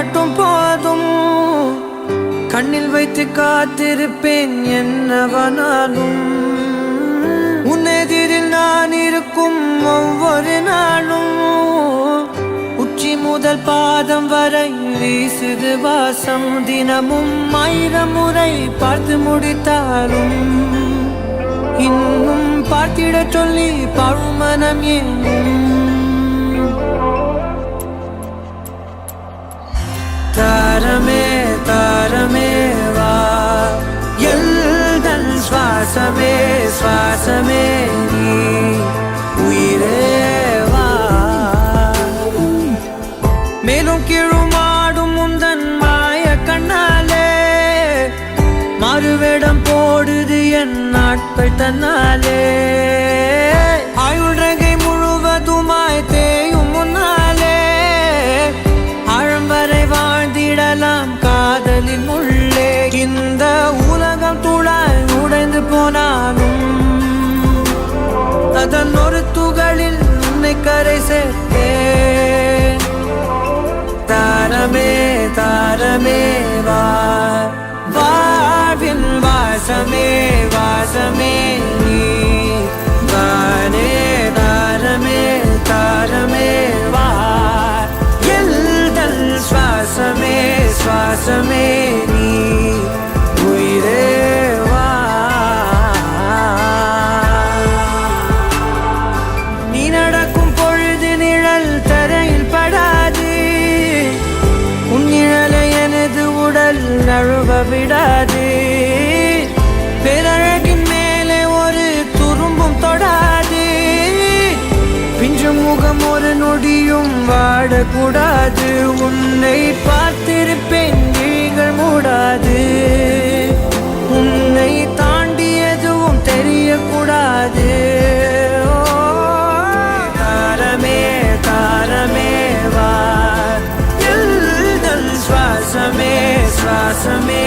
மட்டும் போதும், கண்ணில் வைத்து காத்திருப்பேன் என்னவனாலும். உன்னெதிரில் நான் இருக்கும் ஒவ்வொரு நாளும், உச்சி முதல் பாதம் வரை வீசுது வாசம். தினமும் 1000 முறை பார்த்து முடித்தாலும், இன்னும் பார்த்திட சொல்லி பழுமனம் ஏனும். தாரமே தாரமே வா, எல்தன் சுவாசமே சுவாசமே நீ, உயிரே வா. மேலும் கீழுமாடும் முந்தன் மாய கண்ணாலே, மாறுவேடம் போடுது என் நாட்கள் தன்னாலே. ஆயுள் ரகை முழுவதுமாய் தேயும் முன்னாலே, ஆழம் வரை வாழ்ந்திடலாம் காதலின் உள்ளே. இந்த உலகம் துளாய் உடைந்து போனாலும், அதன் ஒரு துகளில் உன்னை கரை சேர்த்தேன். தாரமே தாரமே வா, வாழ்வின் வாசமே வாசமே நீ, தானே தாரமே தாரமே வா, எல்தல் சுவாசமே சுவாசமே நீ, உயிரே வா. நீ நடக்கும் பொழுது நிழல் தரையில் படாது, உன் நிழலை எனது உடல் நழுவ விடாது. பேரழகின் மேலே ஒரு துரும்பும் தொடாது, பிஞ்சு முகம் ஒரு நொடியும் வாடக்கூடாது. உன்னை பார்த்திருப்பேன் விழிகள் மூடாது, உன்னை தாண்டி எதுவும் தெரியக்கூடாது. தாரமே தாரமே வா, எல்தல் சுவாசமே சுவாசமே